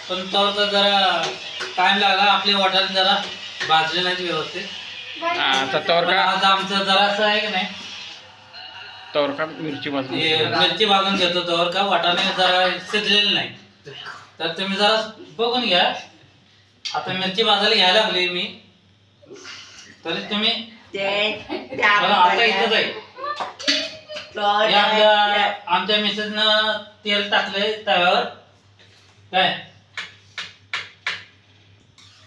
पण तर जरा टाइम लागला. आपले वाटाणे जरा भाजले नाहीत व्यवस्थित. आता तोर पण का आज आमचं जरा असं आहे की नाही, तोर का मिरची भाजून मिरची भाजून घेतो तर का वाटाणे जरा शिजलेले नाही. तर तुम्ही जरा बघून घ्या. आता मिरची भाजायला घ्यायला लागली मी, तरी तुम्ही बघा. आता इथंच आहे आमच्या मिसेसनं तेल टाकलंय तव्यावर काय,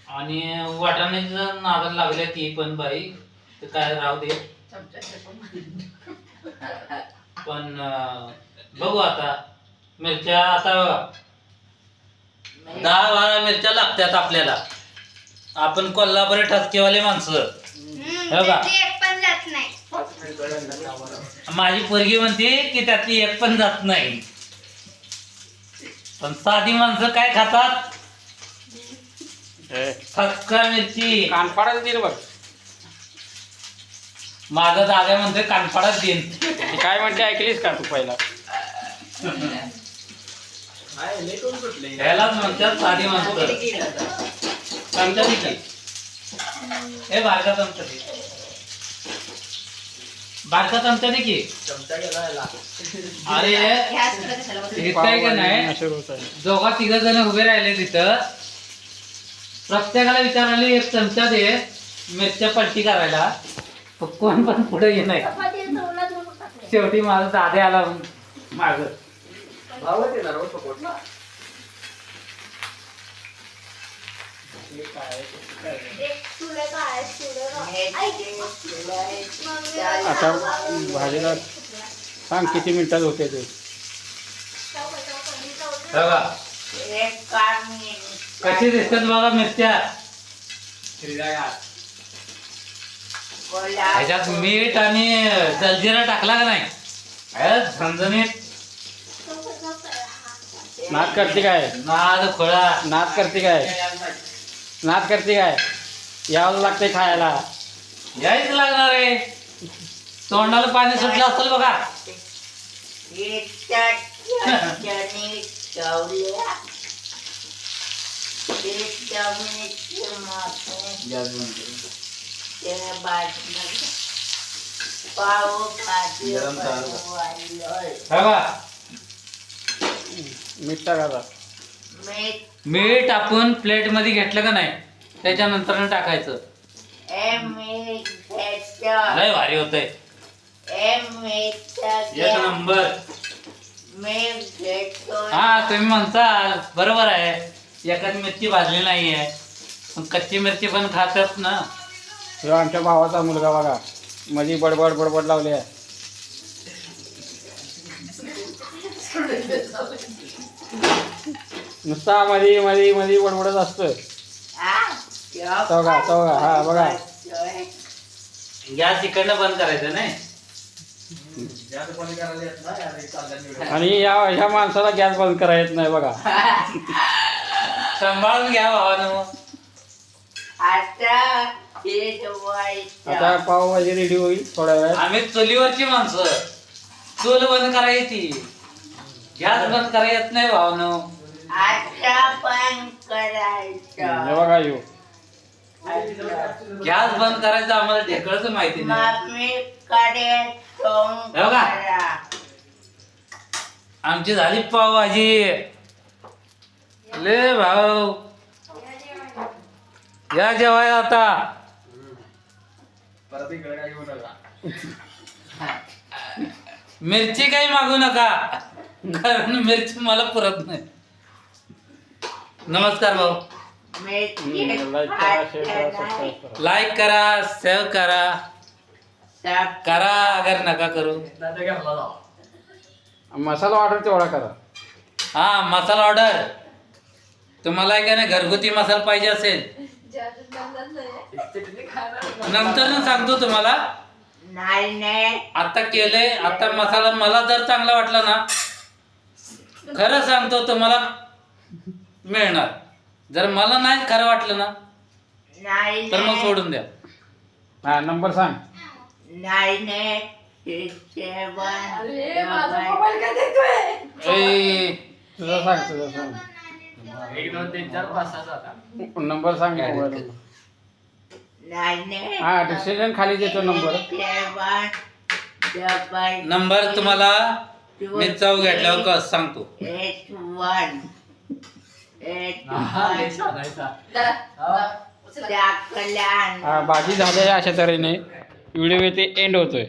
आणि वाटाण्याचं नादाला लागले ती पण बाई, तर काय राहू दे. पण बघू आता. मिरच्या आता 10-12 मिरच्या लागतात आपल्याला. आपण कोल्हापुरी ठसकेवाले माणसं. हे बघा, माझी पोरगी म्हणते की त्यातली एक पण जात नाही. पण साधी माणसं काय खातात? ठसका मिरची. कानफाडाच देईल बघ. माझा दादा म्हणतोय कानफाडाच देईन. काय म्हणते ऐकलीस का तू पहिला? ह्यालाच म्हणतात साधी माणसं. चमचा दे की. हे बारका चमचा दे. बारका चमचा दे की. अरे इथं आहे का नाही, दोघा तिघ जण उभे राहिले तिथं. प्रत्येकाला विचारले एक चमचा दे मिरच्या पलटी करायला. कोण पण पुढे ये नाही. शेवटी माझा दादा आला माग. आता भाजीला सांग किती मिनिटात होते ते. बघा कशी दिसतात बघा मिरच्या. ह्याच्यात मीठ आणि जलजिरा टाकला का नाही, झणझणीत. नाद करते काय? नाद खोळा. नाद करते काय? नाद करते काय? यावं लागतंय खायला. यायच लागणार आहे. तोंडाला पाणी सुटलं असेल बघा. मीठ टाकायचा. मीठ आपण प्लेट मध्ये घेतलं का नाही, त्याच्यानंतर टाकायचं. लय भारी होतंय. एक नंबर. हा तुम्ही म्हणताल बरोबर आहे, एखादी मिरची भाजली नाहीये, पण कच्ची मिरची पण खातात ना. ह्यो आमच्या भावाचा मुलगा बघा, मध्ये बडबड बडबड लावली आहे. नुसता मध्ये मध्ये मध्ये बडबडच असतं. चौघा चौघा. हा बघा, गॅस इकडनं बंद करायचं नाही. आणि ह्या माणसाला गॅस बंद करायला येत नाही बघा. सांभाळून घ्या भावानं. आता पावभाजी रेडी होईल थोड्या वेळात. आम्ही चुलीवरची माणसं. चूल बंद करायची, गॅस बंद करायला येत नाही भावानं. हे बघा यो गॅस बंद करायचं आम्हाला ढेकळच माहिती नाही. हे बघा, आमची झाली पावभाजी. ले भाऊ या जेवायला आता. मिरची काही मागू नका, कारण मिरची मला पुरत नाही. नमस्कार भाऊ. लाईक करा, शेअर करा, करा अगर नका करू. मसाला ऑर्डर तेवढा करा. हा मसाला ऑर्डर. तुम्हाला काय नाही घरगुती मसाला पाहिजे असेल नंतर ना सांगतो तुम्हाला. आता केलंय. आता मसाला मला जर चांगला वाटला ना, खरं सांगतो तुम्हाला मिळणार. जर मला नाही खरं वाटलं ना, तर मग सोडून द्या. हा नंबर सांग. 987 तुझं सांग. 1 2 3 4 5 6 7 नंबर सांग मोबाईल नंबर. हा डिसिजन खाली देतो नंबर. नंबर तुम्हाला मी चव घेतल्यावर सांगतो. हा बाजी झालेल्या अशा तऱ्हेने व्हिडिओ इथे एंड होतोय.